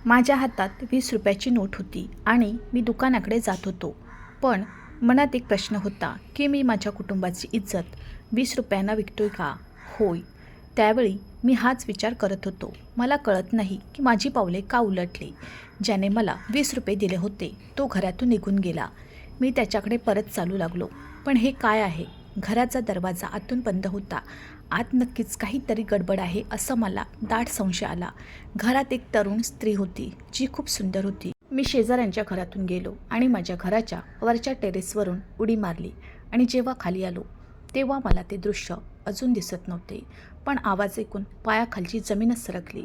माझ्या हातात 20 रुपयाची नोट होती आणि मी दुकानाकडे जात होतो. पण मनात एक प्रश्न होता की मी माझ्या कुटुंबाची इज्जत 20 रुपयांना विकतोय का? होय, त्यावेळी मी हाच विचार करत होतो. मला कळत नाही की माझी पावले का उलटली. ज्याने मला 20 रुपये दिले होते तो घरातून निघून गेला. मी त्याच्याकडे परत चालू लागलो. पण हे काय आहे? घराचा दरवाजा आतून बंद होता. आत नक्कीच काहीतरी गडबड आहे असं मला दाट संशय आला. घरात एक तरुण स्त्री होती जी खूप सुंदर होती. मी शेजाऱ्यांच्या घरातून गेलो आणि माझ्या घराच्या वरच्या टेरेसवरून उडी मारली आणि जेव्हा खाली आलो तेव्हा मला ते दृश्य अजून दिसत नव्हते. पण आवाज ऐकून पायाखालची जमीनच सरकली.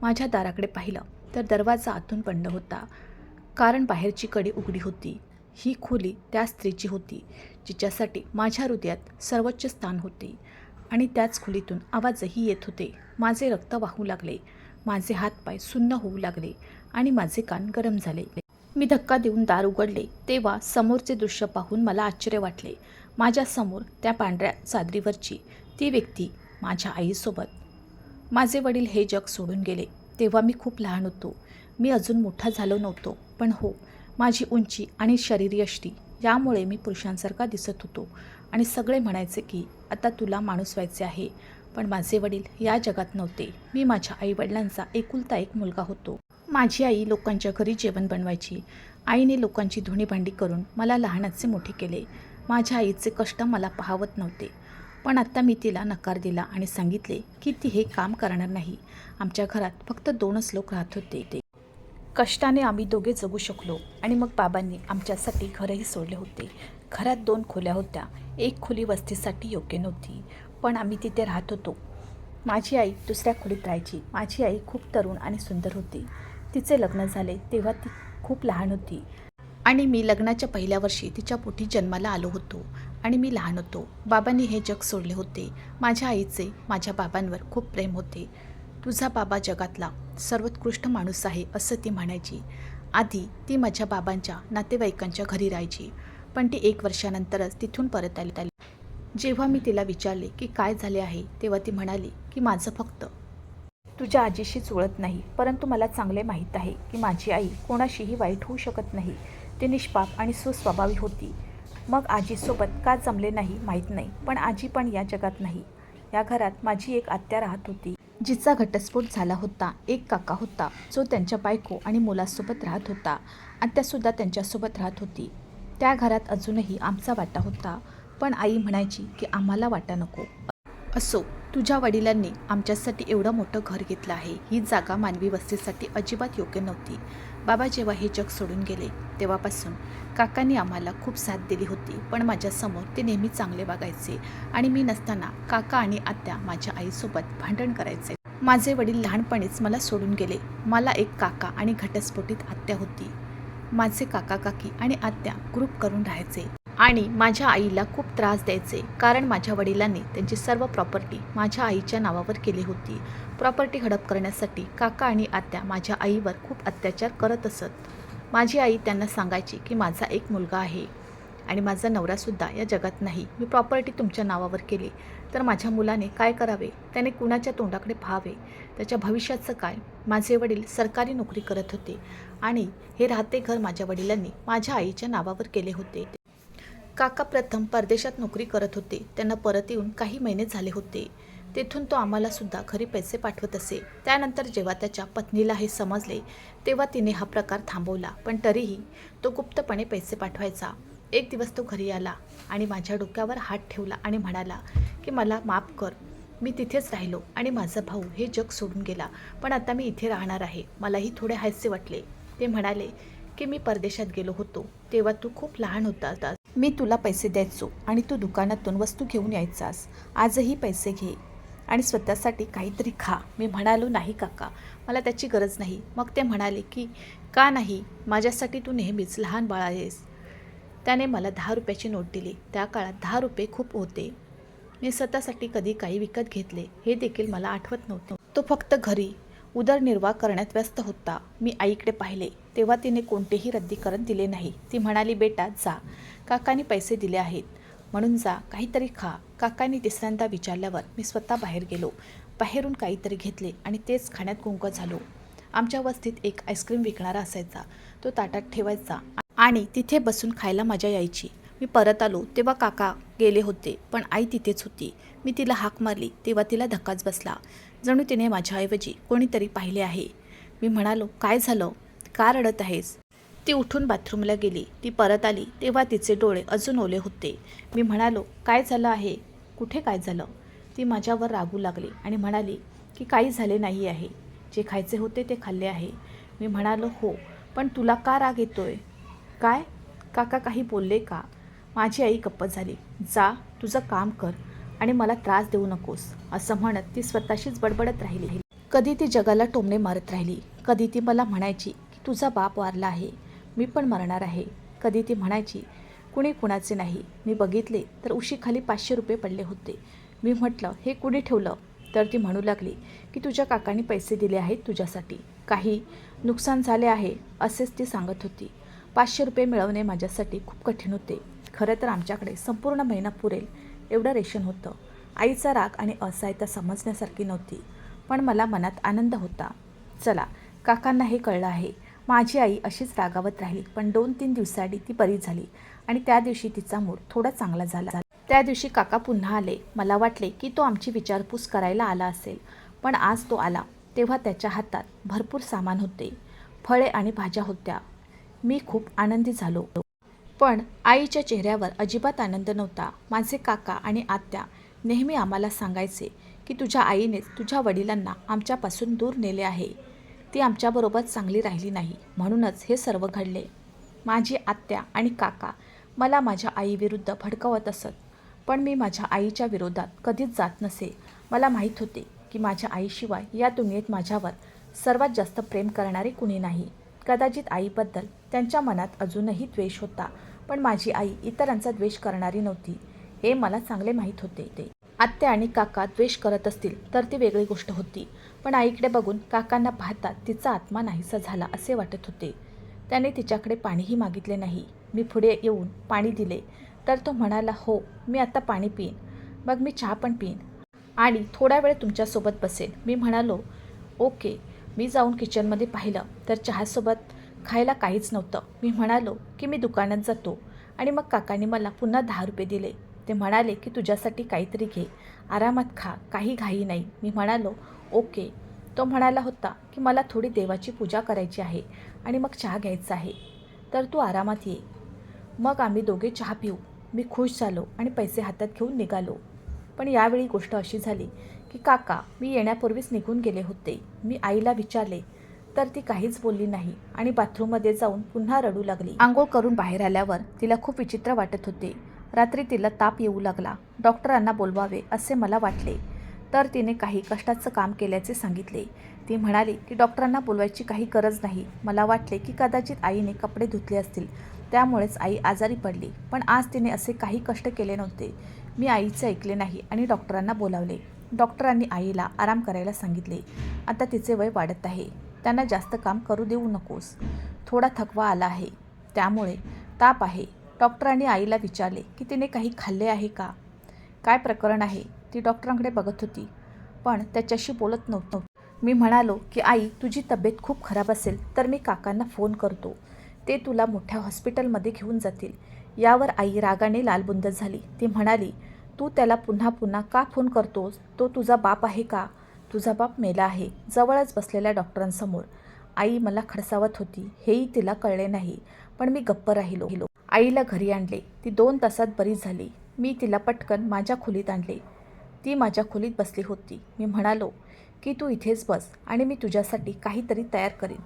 माझ्या दाराकडे पाहिलं तर दरवाजा आतून बंद होता, कारण बाहेरची कडी उघडी होती. ही खोली त्या स्त्रीची होती जिच्यासाठी माझ्या हृदयात सर्वोच्च स्थान होते. आणि त्याच खोलीतून आवाजही येत होते. माझे रक्त वाहू लागले, माझे हातपाय सुन्न होऊ लागले आणि माझे कान गरम झाले. मी धक्का देऊन दार उघडले तेव्हा समोरचे दृश्य पाहून मला आश्चर्य वाटले. माझ्यासमोर त्या पांढऱ्या चादरीवरची ती व्यक्ती माझ्या आईसोबत. माझे वडील हे जग सोडून गेले तेव्हा मी खूप लहान होतो. मी अजून मोठा झालो नव्हतो. पण हो, माझी उंची आणि शरीरयष्टी यामुळे मी पुरुषांसारखा दिसत होतो आणि सगळे म्हणायचे की आता तुला माणूस व्हायचे आहे. पण माझे वडील या जगात नव्हते. मी माझ्या आईवडिलांचा एकुलता एक मुलगा होतो. माझी आई लोकांच्या घरी जेवण बनवायची. आईने लोकांची धुणीभांडी करून मला लहानाचे मोठे केले. माझ्या आईचे कष्ट मला पाहवत नव्हते. पण आता मी तिला नकार दिला आणि सांगितले की ती हे काम करणार नाही. आमच्या घरात फक्त 2च लोक राहत होते. कष्टाने आम्ही दोघे जगू शकलो. आणि मग बाबांनी आमच्यासाठी घरही सोडले होते. घरात 2 खोल्या होत्या. एक खोली वस्तीसाठी योग्य नव्हती, पण आम्ही तिथे राहत होतो. माझी आई दुसऱ्या खोलीत राहायची. माझी आई खूप तरुण आणि सुंदर होती. तिचे लग्न झाले तेव्हा ती खूप लहान होती आणि मी लग्नाच्या पहिल्या वर्षी तिच्या पोटी जन्माला आलो होतो आणि मी लहान होतो. बाबांनी हे जग सोडले होते. माझ्या आईचे माझ्या बाबांवर खूप प्रेम होते. तुझा बाबा जगातला सर्वोत्कृष्ट माणूस आहे असं ती म्हणायची. आधी ती माझ्या बाबांच्या नातेवाईकांच्या घरी राहायची, पण ती 1 वर्षानंतरच तिथून परत आली. जेव्हा मी तिला विचारले की काय झाले आहे तेव्हा ती म्हणाली की माझं फक्त तुझ्या आजीशी जुळत नाही, परंतु मला चांगले माहीत आहे की माझी आई कोणाशीही वाईट होऊ शकत नाही. ती निष्पाप आणि सुस्वभावी होती. मग आजीसोबत का जमले नाही माहीत नाही, पण आजी पण या जगात नाही. या घरात माझी एक आत्या राहत होती जिचा घटस्फोट झाला होता. एक काका होता जो त्यांच्या बायको आणि मुलासोबत राहत होता. आत्यासुद्धा त्यांच्यासोबत राहत होती. त्या घरात अजूनही आमचा वाटा होता, पण आई म्हणायची की आम्हाला वाटा नको. असो, तुझ्या वडिलांनी आमच्यासाठी एवढं मोठं घर घेतलं आहे. ही जागा मानवी वस्तीसाठी अजिबात योग्य नव्हती. बाबा जेव्हा हे जग सोडून गेले तेव्हापासून काकांनी आम्हाला खूप साथ दिली होती, पण माझ्यासमोर ते नेहमी चांगले वागायचे आणि मी नसताना काका आणि आत्या माझ्या आईसोबत भांडण करायचे. माझे वडील लहानपणीच मला सोडून गेले. मला एक काका आणि घटस्फोटित आत्या होती. माझे काका काकी आणि आत्या ग्रुप करून राहायचे आणि माझ्या आईला खूप त्रास द्यायचे, कारण माझ्या वडिलांनी त्यांची सर्व प्रॉपर्टी माझ्या आईच्या नावावर केली होती. प्रॉपर्टी हडप करण्यासाठी काका आणि आत्या माझ्या आईवर खूप अत्याचार करत असत. माझी आई त्यांना सांगायची की माझा एक मुलगा आहे आणि माझा नवरासुद्धा या जगात नाही. मी प्रॉपर्टी तुमच्या नावावर केली तर माझ्या मुलाने काय करावे? त्याने कुणाच्या तोंडाकडे पाहावे? त्याच्या भविष्याचं काय? माझे वडील सरकारी नोकरी करत होते आणि हे राहते घर माझ्या वडिलांनी माझ्या आईच्या नावावर केले होते. काका प्रथम परदेशात नोकरी करत होते. त्यांना परत येऊन काही महिने झाले होते. तेथून तो आम्हालासुद्धा घरी पैसे पाठवत असे. त्यानंतर जेव्हा त्याच्या पत्नीला हे समजले तेव्हा तिने हा प्रकार थांबवला, पण तरीही तो गुप्तपणे पैसे पाठवायचा. एक दिवस तो घरी आला आणि माझ्या डोक्यावर हात ठेवला आणि म्हणाला की मला माफ कर. मी तिथेच राहिलो आणि माझा भाऊ हे जग सोडून गेला, पण आता मी इथे राहणार आहे. मलाही थोडे हास्य वाटले. ते म्हणाले की मी परदेशात गेलो होतो तेव्हा तू खूप लहान होता. मी तुला पैसे द्यायचो आणि तू दुकानातून वस्तू घेऊन यायचास. आजही पैसे घे आणि स्वतःसाठी काहीतरी खा. मी म्हणालो नाही काका, मला त्याची गरज नाही. मग ते म्हणाले की का नाही, माझ्यासाठी तू नेहमीच लहान बाळ आहेस. त्याने मला 10 रुपयाची नोट दिली. त्या काळात 10 रुपये खूप होते. मी स्वतःसाठी कधी काही विकत घेतले हे देखील मला आठवत नव्हते. तो फक्त घरी उदरनिर्वाह करण्यात व्यस्त होता. मी आईकडे पाहिले तेव्हा तिने कोणतेही रद्दीकरण दिले नाही. ती म्हणाली बेटा जा, काकांनी पैसे दिले आहेत म्हणून जा, काहीतरी खा. काकांनी तिसऱ्यांदा विचारल्यावर मी स्वतः बाहेर गेलो. बाहेरून काहीतरी घेतले आणि तेच खाण्यात गुंग झालो. आमच्या वस्तीत एक आईस्क्रीम विकणारा असायचा. तो ताटात ठेवायचा आणि तिथे बसून खायला मजा यायची. मी परत आलो तेव्हा काका गेले होते, पण आई तिथेच होती. मी तिला हाक मारली तेव्हा तिला धक्काच बसला. जणू तिने माझ्याऐवजी कोणीतरी पाहिले आहे. मी म्हणालो, काय झालं? का रडत आहेस? ती उठून बाथरूमला गेली. ती परत आली तेव्हा तिचे डोळे अजून ओले होते. मी म्हणालो, काय झालं आहे? कुठे काय झालं? ती माझ्यावर रागू लागली आणि म्हणाली की काही झाले नाही आहे. जे खायचे होते ते खाल्ले आहे. मी म्हणालो, हो, पण तुला का राग येतोय? काय? काका काही बोलले का? माझी आई गप्प झाली. जा, तुझं काम कर आणि मला त्रास देऊ नकोस, असं म्हणत ती स्वतःशीच बडबडत राहिली. कधी ती जगाला टोमणे मारत राहिली. कधी ती मला म्हणायची की तुझा बाप वारला आहे, मी पण मरणार आहे. कधी ती म्हणायची कुणी कुणाचे नाही. मी बघितले तर उशीखाली 500 रुपये पडले होते. मी म्हटलं, हे कुणी ठेवलं? तर ती म्हणू लागली की तुझ्या काकांनी पैसे दिले आहेत तुझ्यासाठी, काही नुकसान झाले आहे असेच ती सांगत होती. 500 रुपये मिळवणे माझ्यासाठी खूप कठीण होते. खरं तर आमच्याकडे संपूर्ण महिना पुरेल एवढं रेशन होतं. आईचा राग आणि असहायता समजण्यासारखी नव्हती, पण मला मनात आनंद होता. चला, काकांना हे कळलं आहे. माझी आई अशीच रागावत राहिली, पण 2-3 दिवसांनी ती बरी झाली आणि त्या दिवशी तिचा मूड थोडा चांगला झाला. त्या दिवशी काका पुन्हा आले. मला वाटले की तो आमची विचारपूस करायला आला असेल, पण आज तो आला तेव्हा त्याच्या हातात भरपूर सामान होते. फळे आणि भाज्या होत्या. मी खूप आनंदी झालो. पण आईच्या चेहऱ्यावर अजिबात आनंद नव्हता. माझे काका आणि आत्या नेहमी आम्हाला सांगायचे की तुझ्या आईनेच तुझ्या वडिलांना आमच्यापासून दूर नेले आहे. ती आमच्याबरोबर चांगली राहिली नाही, म्हणूनच हे सर्व घडले. माझी आत्या आणि काका मला माझ्या आईविरुद्ध भडकवत असत, पण मी माझ्या आईच्या विरोधात कधीच जात नसे. मला माहीत होते की माझ्या आईशिवाय या दुनियेत माझ्यावर सर्वात जास्त प्रेम करणारे कुणी नाही. कदाचित आईबद्दल त्यांच्या मनात अजूनही द्वेष होता, पण माझी आई इतरांचा द्वेष करणारी नव्हती, हे मला चांगले माहीत होते. आत्या आणि काका द्वेष करत असतील तर ती वेगळी गोष्ट होती, पण आईकडे बघून काकांना पाहता तिचा आत्मा नाहीसा झाला असे वाटत होते. त्याने तिच्याकडे पाणीही मागितले नाही. मी पुढे येऊन पाणी दिले तर तो म्हणाला, हो, मी आता पाणी पिईन, मग मी चहा पण पिईन आणि थोडा वेळ तुमच्यासोबत बसेन. मी म्हणालो, ओके. मी जाऊन किचनमध्ये पाहिलं तर चहासोबत खायला काहीच नव्हतं. मी म्हणालो की मी दुकानात जातो आणि मग काकांनी मला पुन्हा 10 रुपये दिले. ते म्हणाले की तुझ्यासाठी काहीतरी घे, आरामात खा, काही घाई नाही. मी म्हणालो, ओके. तो म्हणाला होता की मला थोडी देवाची पूजा करायची आहे आणि मग चहा घ्यायचा आहे, तर तू आरामात ये. मग आम्ही दोघे चहा पिऊ. मी खुश झालो आणि पैसे हातात घेऊन निघालो. पण यावेळी गोष्ट अशी झाली की काका मी येण्यापूर्वीच निघून गेले होते. मी आईला विचारले तर ती काहीच बोलली नाही आणि बाथरूममध्ये जाऊन पुन्हा रडू लागली. आंघोळ करून बाहेर आल्यावर तिला खूप विचित्र वाटत होते. रात्री तिला ताप येऊ लागला. डॉक्टरांना बोलवावे असे मला वाटले, तर तिने काही कष्टाचं काम केल्याचे सांगितले. ती म्हणाली की डॉक्टरांना बोलवायची काही गरज नाही. मला वाटले की कदाचित आईने कपडे धुतले असतील, त्यामुळेच आई आजारी पडली, पण आज तिने असे काही कष्ट केले नव्हते. मी आईचे ऐकले नाही आणि डॉक्टरांना बोलावले. डॉक्टरांनी आईला आराम करायला सांगितले. आता तिचे वय वाढत आहे, त्यांना जास्त काम करू देऊ नकोस. थोडा थकवा आला आहे, त्यामुळे ताप आहे. डॉक्टरांनी आईला विचारले की तिने काही खाल्ले आहे का, काय प्रकरण आहे. ती डॉक्टरांकडे बघत होती, पण त्याच्याशी बोलत नव्हतं. मी म्हणालो की आई, तुझी तब्येत खूप खराब असेल तर मी काकांना फोन करतो, ते तुला मोठ्या हॉस्पिटलमध्ये घेऊन जातील. यावर आई रागाने लालबुंद झाली. ती म्हणाली, तू त्याला पुन्हा पुन्हा का फोन करतोस? तो तुझा बाप आहे का? तुझा बाप मेला आहे. जवळच बसलेल्या डॉक्टरांसमोर आई मला खडसावत होती, हेही तिला कळले नाही, पण मी गप्प राहिलो. आईला घरी आणले. ती 2 तासात बरी झाली. मी तिला पटकन माझ्या खोलीत आणले. ती माझ्या खोलीत बसली होती. मी म्हणालो की तू इथेच बस आणि मी तुझ्यासाठी काहीतरी तयार करीन.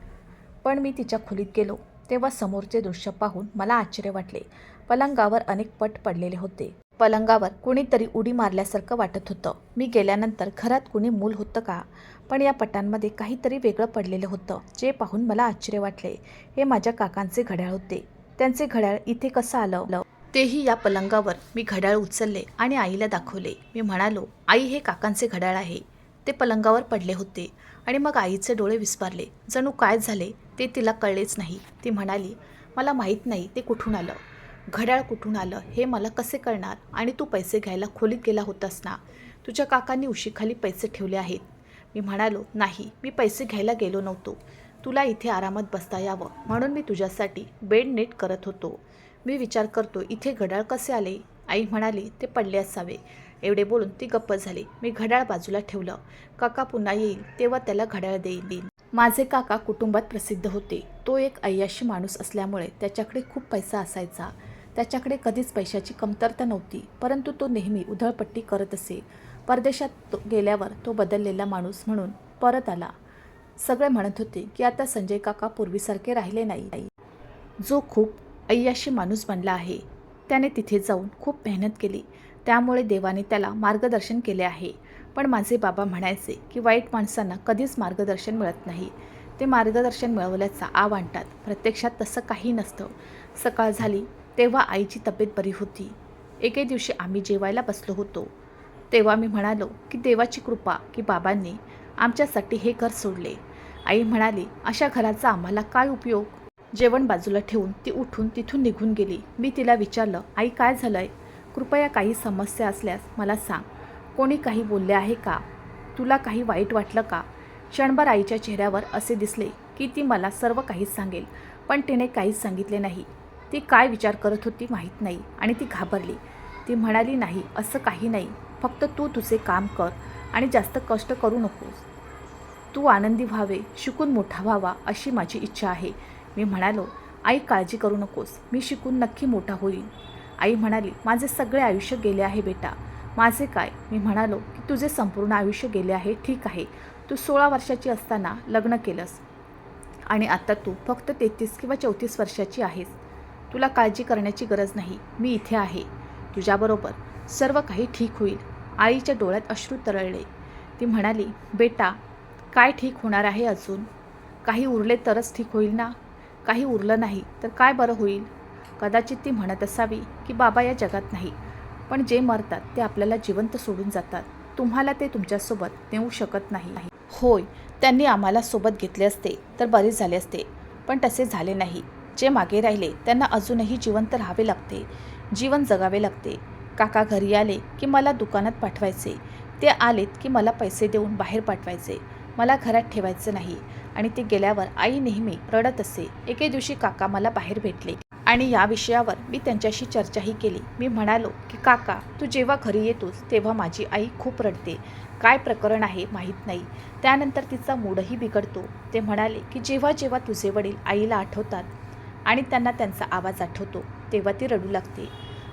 पण मी तिच्या खोलीत गेलो तेव्हा समोरचे दृश्य पाहून मला आश्चर्य वाटले. पलंगावर अनेक पट पडलेले होते. पलंगावर कुणीतरी उडी मारल्यासारखं वाटत होतं. मी गेल्यानंतर घरात कुणी मूल होतं का? पण या पटांमध्ये काहीतरी वेगळं पडलेलं होतं, जे पाहून मला आश्चर्य वाटले. हे माझ्या काकांचे घड्याळ होते. त्यांचे घड्याळ इथे कसं आलं? तेही या पलंगावर. मी घड्याळ उचलले आणि आईला दाखवले. मी म्हणालो, आई, हे काकांचे घड्याळ आहे. ते पलंगावर पडले होते आणि मग आईचे डोळे विस्पारले. जणू काय झाले ते तिला कळलेच नाही. ती म्हणाली, मला माहीत नाही ते कुठून आलं. घड्याळ कुठून आलं हे मला कसे कळणार? आणि तू पैसे घ्यायला खोलीत गेला होतास ना? तुझ्या काकांनी उशीखाली पैसे ठेवले आहेत. मी म्हणालो, नाही, मी पैसे घ्यायला गेलो नव्हतो. तुला इथे आरामात बसता यावं म्हणून मी तुझ्यासाठी बेड नीट करत होतो. मी विचार करतो इथे घड्याळ कसे आले. आई म्हणाली ते पडले असावे. एवढे बोलून ती गप्प झाली. मी घड्याळ बाजूला ठेवलं. काका पुन्हा येईल तेव्हा त्याला घड्याळ देईन. माझे काका कुटुंबात प्रसिद्ध होते. तो एक अय्याशी माणूस असल्यामुळे त्याच्याकडे खूप पैसा असायचा. त्याच्याकडे कधीच पैशाची कमतरता नव्हती, परंतु तो नेहमी उधळपट्टी करत असे. परदेशात गेल्यावर तो बदललेला माणूस म्हणून परत आला. सगळे म्हणत होते की आता संजय काका पूर्वीसारखे राहिले नाही. जो खूप अय्याशी माणूस बनला आहे. त्याने तिथे जाऊन खूप मेहनत केली, त्यामुळे देवाने त्याला मार्गदर्शन केले आहे. पण माझे बाबा म्हणायचे की वाईट माणसांना कधीच मार्गदर्शन मिळत नाही. ते मार्गदर्शन मिळवल्याचा आव आणतात. प्रत्यक्षात तसं काही नसतं. सकाळ झाली तेव्हा आईची तब्येत बरी होती. एके दिवशी आम्ही जेवायला बसलो होतो. तेव्हा मी म्हणालो की देवाची कृपा की बाबांनी आमच्यासाठी हे घर सोडले. आई म्हणाली अशा घराचा आम्हाला काय उपयोग. जेवण बाजूला ठेवून ती उठून तिथून निघून गेली. मी तिला विचारलं आई काय झालंय. कृपया काही समस्या असल्यास मला सांग. कोणी काही बोलले आहे का. तुला काही वाईट वाटलं का. क्षणभर आईच्या चेहऱ्यावर असे दिसले की ती मला सर्व काहीच सांगेल, पण तिने काहीच सांगितले नाही. ती काय विचार करत होती माहीत नाही आणि ती घाबरली. ती म्हणाली नाही असं काही नाही, फक्त तू तुझे काम कर आणि जास्त कष्ट करू नकोस. तू आनंदी व्हावे, शिकून मोठा व्हावा अशी माझी इच्छा आहे. मी म्हणालो आई काळजी करू नकोस, मी शिकून नक्की मोठा होईल. आई म्हणाली माझे सगळे आयुष्य गेले आहे बेटा. माझे काय. मी म्हणालो की तुझे संपूर्ण आयुष्य गेले आहे ठीक आहे. तू 16 वर्षाची असताना लग्न केलंस आणि आता तू फक्त 33 किंवा 34 वर्षाची आहेस. तुला काळजी करण्याची गरज नाही. मी इथे आहे तुझ्याबरोबर. सर्व काही ठीक होईल. आईच्या डोळ्यात अश्रू तरळले. ती म्हणाली बेटा काय ठीक होणार आहे. अजून काही उरले तरच ठीक होईल ना. काही उरलं नाही तर काय बरं होईल. कदाचित ती म्हणत असावी की बाबा या जगात नाही, पण जे मरतात ते आपल्याला जिवंत सोडून जातात. तुम्हाला ते तुमच्यासोबत नेऊ शकत नाही. होय, त्यांनी आम्हाला सोबत घेतले असते तर बरे झाले असते, पण तसे झाले नाही. जे मागे राहिले त्यांना अजूनही जिवंत राहावे लागते, जीवन जगावे लागते. काका घरी आले की मला दुकानात पाठवायचे. ते आलेत की मला पैसे देऊन बाहेर पाठवायचे. मला घरात ठेवायचे नाही आणि ते गेल्यावर आई नेहमी रडत असे. एके दिवशी काका मला बाहेर भेटले आणि या विषयावर मी त्यांच्याशी चर्चाही केली. मी म्हणालो की काका तू जेव्हा घरी येतोस तेव्हा माझी आई खूप रडते. काय प्रकरण आहे माहीत नाही. त्यानंतर तिचा मूडही बिघडतो. ते म्हणाले की जेव्हा जेव्हा तुझे वडील आईला आठवतात आणि त्यांना त्यांचा आवाज आठवतो तेव्हा ती रडू लागते.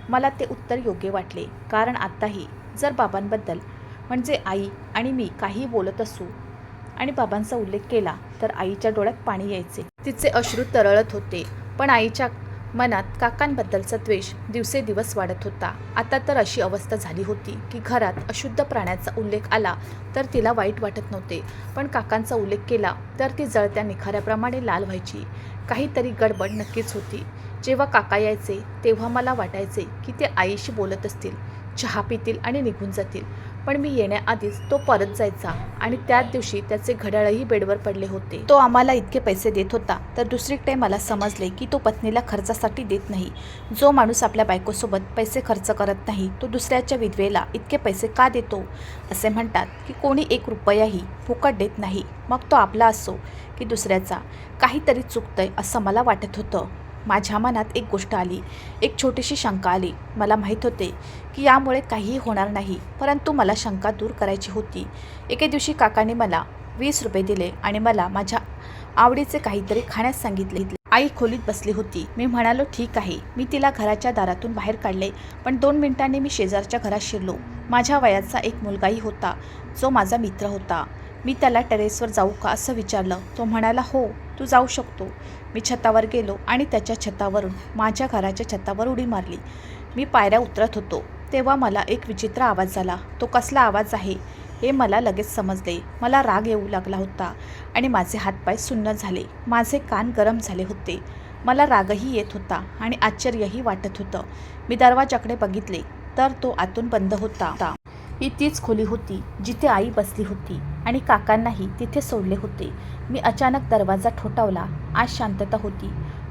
मला ते उत्तर योग्य वाटले, कारण आत्ताही जर बाबांबद्दल म्हणजे आई आणि मी काही बोलत असू आणि बाबांचा उल्लेख केला तर आईच्या डोळ्यात पाणी यायचे. तिचे अश्रू तरळत होते. पण आईच्या मनात काकांबद्दलचा द्वेष दिवसेदिवस वाढत होता. आता तर अशी अवस्था झाली होती की घरात अशुद्ध प्राण्याचा उल्लेख आला तर तिला वाईट वाटत नव्हते, पण काकांचा उल्लेख केला तर ती जळत्या निखाऱ्याप्रमाणे लाल व्हायची. काहीतरी गडबड नक्कीच होती. जेव्हा काका यायचे तेव्हा मला वाटायचे की ते आईशी बोलत असतील, चहा पितील आणि निघून जातील. पण मी येण्याआधीच तो परत जायचा आणि त्याच दिवशी त्याचे घड्याळही बेडवर पडले होते. तो आम्हाला इतके पैसे देत होता तर दुसरीकडे मला समजले की तो पत्नीला खर्चासाठी देत नाही. जो माणूस आपल्या बायकोसोबत पैसे खर्च करत नाही तो दुसऱ्याच्या विधवेला इतके पैसे का देतो. असे म्हणतात की कोणी 1 रुपयाही फुकट देत नाही, मग तो आपला असो की दुसऱ्याचा. काहीतरी चुकतंय असं मला वाटत होतं. माझ्या मनात एक गोष्ट आली, एक छोटीशी शंका आली. मला माहीत होते की यामुळे काहीही होणार नाही, परंतु मला शंका दूर करायची होती. एके दिवशी काकाने मला 20 रुपये दिले आणि मला माझ्या आवडीचे काहीतरी खाण्यास सांगितले. आई खोलीत बसली होती. मी म्हणालो ठीक आहे. मी तिला घराच्या दारातून बाहेर काढले, पण 2 मिनिटांनी मी शेजारच्या घरात शिरलो. माझ्या वयाचा एक मुलगाही होता जो माझा मित्र होता. मी त्याला टेरेसवर जाऊ का असं विचारलं. तो म्हणाला हो तू जाऊ शकतो. मी छतावर गेलो आणि त्याच्या छतावरून माझ्या घराच्या छतावर उडी मारली. मी पायऱ्या उतरत होतो तेव्हा मला एक विचित्र आवाज आला. तो कसला आवाज आहे हे मला लगेच समजले. मला राग येऊ लागला होता आणि माझे हातपाय सुन्न झाले. माझे कान गरम झाले होते. मला रागही येत होता आणि आश्चर्यही वाटत होतं. मी दरवाजाकडे बघितले तर तो आतून बंद होता. ही तीच खोली होती जिथे आई बसली होती आणि काकांनाही तिथे सोडले होते. मी अचानक दरवाजा ठोठावला. आज शांतता होती.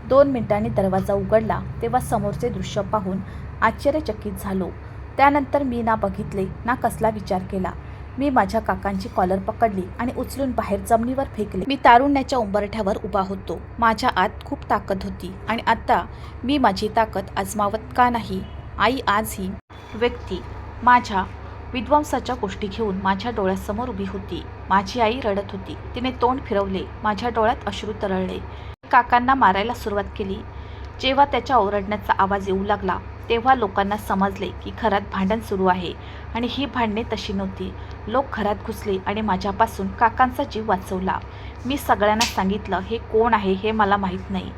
2 मिनिटांनी दरवाजा उघडला तेव्हा समोरचे दृश्य पाहून आश्चर्यचकित झालो. त्यानंतर मी ना बघितले ना कसला विचार केला. मी माझ्या काकांची कॉलर पकडली आणि उचलून बाहेर जमिनीवर फेकले. मी तारुण्याच्या उंबरठ्यावर उभा होतो. माझ्या आत खूप ताकद होती आणि आता मी माझी ताकद आजमावत का नाही? आई आज ही व्यक्ती माझ्या विध्वंसाच्या गोष्टी घेऊन माझ्या डोळ्यासमोर उभी होती. माझी आई रडत होती. तिने तोंड फिरवले. माझ्या डोळ्यात अश्रू तरळले. काकांना मारायला सुरुवात केली. जेव्हा त्याच्या ओरडण्याचा आवाज येऊ लागला तेव्हा लोकांना समजले की घरात भांडण सुरू आहे आणि ही भांडणे तशी नव्हती. लोक घरात घुसले आणि माझ्यापासून काकांचा जीव वाचवला. मी सगळ्यांना सांगितलं, हे कोण आहे हे मला माहीत नाही.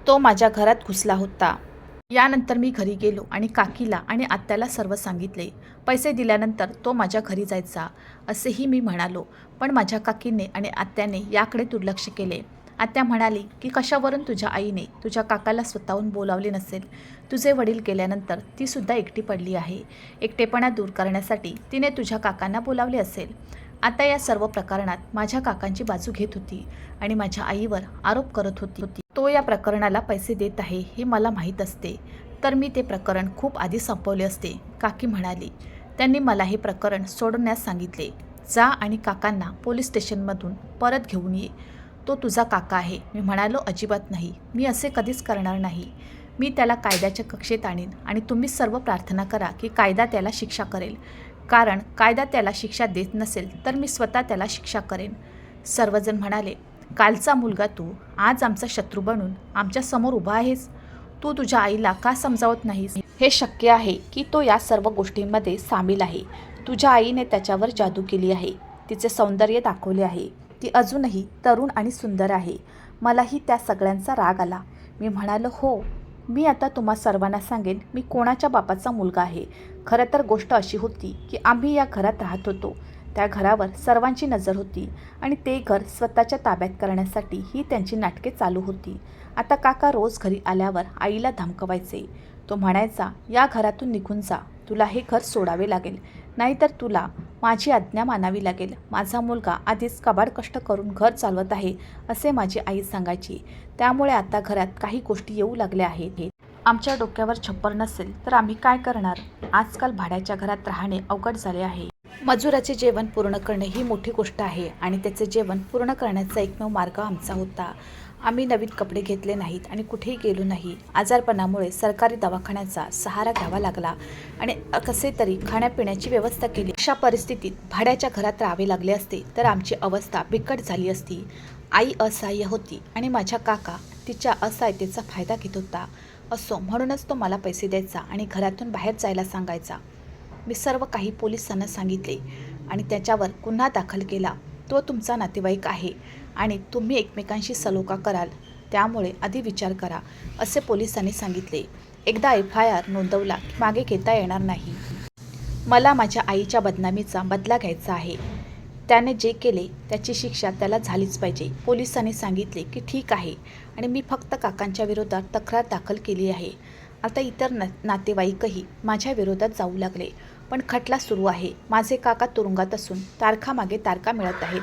तो माझ्या घरात घुसला होता. यानंतर मी घरी गेलो आणि काकीला आणि आत्याला सर्व सांगितले. पैसे दिल्यानंतर तो माझ्या घरी जायचा असेही मी म्हणालो. पण माझ्या काकीने आणि आत्याने याकडे दुर्लक्ष केले. आत्या म्हणाली की कशावरून तुझ्या आईने तुझ्या काकाला स्वतःहून बोलावले नसेल. तुझे वडील गेल्यानंतर ती सुद्धा एकटी पडली आहे. एकटेपणा दूर करण्यासाठी तिने तुझ्या काकांना बोलावले असेल. आता या सर्व प्रकरणात माझ्या काकांची बाजू घेत होती आणि माझ्या आईवर आरोप करत होती. तो या प्रकरणाला पैसे देत आहे हे मला माहीत असते तर मी ते प्रकरण खूप आधी संपवले असते. काकी म्हणाली. त्यांनी मला हे प्रकरण सोडवण्यास सांगितले. जा आणि काकांना पोलीस स्टेशनमधून परत घेऊन ये. तो तुझा काका आहे. मी म्हणालो, अजिबात नाही. मी असे कधीच करणार नाही. मी त्याला कायद्याच्या कक्षेत आणीन आणि तुम्ही सर्व प्रार्थना करा की कायदा त्याला शिक्षा करेल. कारण कायदा त्याला शिक्षा देत नसेल तर मी स्वतः त्याला शिक्षा करेन. सर्वजण म्हणाले, कालचा मुलगा तू आज आमचा शत्रू बनून आमच्या समोर उभा आहेस. तू तुझ्या आईला का समजावत नाहीस? हे शक्य आहे की तो या सर्व गोष्टींमध्ये सामील आहे. तुझ्या आईने त्याच्यावर जादू केली आहे. तिचे सौंदर्य दाखवले आहे. ती अजूनही तरुण आणि सुंदर आहे. मलाही त्या सगळ्यांचा राग आला. मी म्हणालो, हो, मी आता तुम्हा सर्वांना सांगेन मी कोणाच्या बापाचा मुलगा आहे. खरं तर गोष्ट अशी होती की आम्ही या घरात राहत होतो. त्या घरावर सर्वांची नजर होती आणि ते घर स्वतःच्या ताब्यात करण्यासाठी ही त्यांची नाटके चालू होती. आता काका रोज घरी आल्यावर आईला धमकवायचे. तो म्हणायचा, या घरातून निघून जा. तुला हे घर सोडावे लागेल, नाहीतर तुला माझी आज्ञा मानावी लागेल. माझा मुलगा आधीच कबाड कष्ट करून घर चालवत आहे असे माझी आई सांगायची. त्यामुळे आता घरात काही गोष्टी येऊ लागल्या आहेत. आमच्या डोक्यावर छप्पर नसेल तर आम्ही काय करणार? आजकाल भाड्याच्या घरात राहणे अवघड झाले आहे. मजुराचे जेवण पूर्ण करणे ही मोठी गोष्ट आहे आणि त्याचे जेवण पूर्ण करण्याचा एकमेव मार्ग आमचा होता. आम्ही नवीन कपडे घेतले नाहीत आणि कुठेही गेलो नाही. आजारपणामुळे सरकारी दवाखान्याचा सहारा घ्यावा लागला आणि कसे तरी खाण्यापिण्याची व्यवस्था केली. अशा परिस्थितीत भाड्याच्या घरात राहावे लागले असते तर आमची अवस्था बिकट झाली असती. आई असहाय्य होती आणि माझा काका तिच्या असहाय्यतेचा फायदा घेत होता. असो, म्हणूनच तो मला पैसे द्यायचा आणि घरातून बाहेर जायला सांगायचा. मी सर्व काही पोलिसांना सांगितले आणि त्याच्यावर गुन्हा दाखल केला. तो तुमचा नातेवाईक आहे आणि तुम्ही एकमेकांशी सलोखा कराल, त्यामुळे आधी विचार करा असे पोलिसांनी सांगितले. एकदा FIR नोंदवला की मागे घेता येणार नाही. मला माझ्या आईच्या बदनामीचा बदला घ्यायचा आहे. त्याने जे केले त्याची शिक्षा त्याला झालीच पाहिजे. पोलिसांनी सांगितले की ठीक आहे आणि मी फक्त काकांच्या विरोधात तक्रार दाखल केली आहे. आता इतर नातेवाईकही माझ्या विरोधात जाऊ लागले. पण खटला सुरू आहे. माझे काका तुरुंगात असून तारखामागे तारखा मिळत आहेत.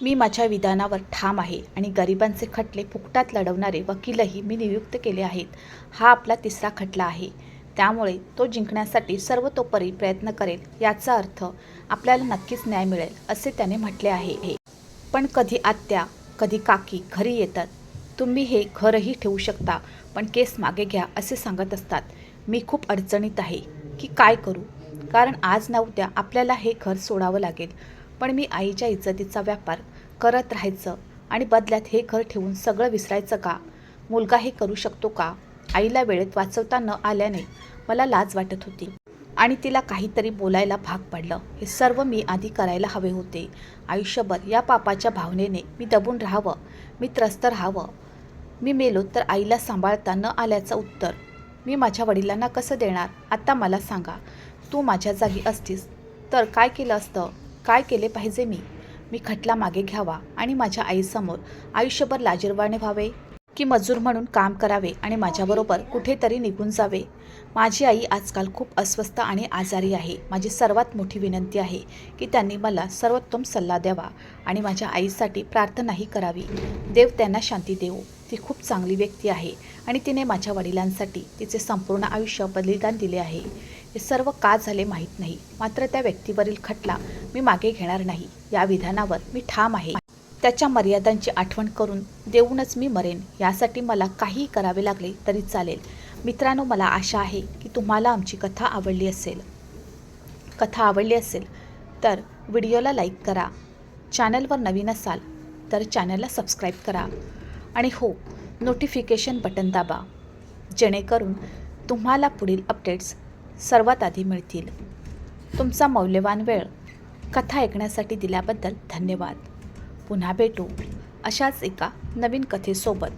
मी माझ्या विधानावर ठाम आहे आणि गरिबांचे खटले फुकटात लढवणारे वकीलही मी नियुक्त केले आहेत. हा आपला तिसरा खटला आहे. त्यामुळे तो जिंकण्यासाठी सर्वतोपरी प्रयत्न करेल. याचा अर्थ आपल्याला नक्कीच न्याय मिळेल असे त्याने म्हटले आहे. पण कधी आत्या कधी काकी घरी येतात. तुम्ही हे घरही ठेवू शकता पण केस मागे घ्या असे सांगत असतात. मी खूप अडचणीत आहे की काय करू, कारण आज ना उद्या आपल्याला हे घर सोडावं लागेल. पण मी आईच्या इज्जतीचा व्यापार करत राहायचं आणि बदल्यात हे घर ठेवून सगळं विसरायचं का? मुलगा हे करू शकतो का? आईला वेळेत वाचवता न आल्याने मला लाज वाटत होती आणि तिला काहीतरी बोलायला भाग पडलं. हे सर्व मी आधी करायला हवे होते. आयुष्यभर या पापाच्या भावनेने मी दबून राहावं, मी त्रस्त राहावं. मी मेलो तर आईला सांभाळता न आल्याचं उत्तर मी माझ्या वडिलांना कसं देणार? आता मला सांगा, तू माझ्या जागी असतीस तर काय केलं असतं? काय केले पाहिजे मी खटला मागे घ्यावा आणि माझ्या आईसमोर आयुष्यभर लाजिरवाणे व्हावे की मजूर म्हणून काम करावे आणि माझ्याबरोबर कुठेतरी निघून जावे? माझी आई आजकाल खूप अस्वस्थ आणि आजारी आहे. माझी सर्वात मोठी विनंती आहे की त्यांनी मला सर्वोत्तम सल्ला द्यावा आणि माझ्या आईसाठी प्रार्थनाही करावी. देव त्यांना शांती देवो. ती खूप चांगली व्यक्ती आहे आणि तिने माझ्या वडिलांसाठी तिचे संपूर्ण आयुष्य बलिदान दिले आहे. हे सर्व का झाले माहीत नाही, मात्र त्या व्यक्तीवरील खटला मी मागे घेणार नाही. या विधानावर मी ठाम आहे. त्याच्या मर्यादांची आठवण करून देऊनच मी मरेन. यासाठी मला काहीही करावे लागले तरी चालेल. मित्रांनो, मला आशा आहे की तुम्हाला आमची कथा आवडली असेल तर व्हिडिओला लाईक करा. चॅनलवर नवीन असाल तर चॅनलला सबस्क्राईब करा आणि हो, नोटिफिकेशन बटन दाबा, जेणेकरून तुम्हाला पुढील अपडेट्स सर्वात आधी मिळतील. तुमचा मौल्यवान वेळ कथा ऐकण्यासाठी दिल्याबद्दल धन्यवाद. पुन्हा भेटू अशाच एका नवीन कथेसोबत.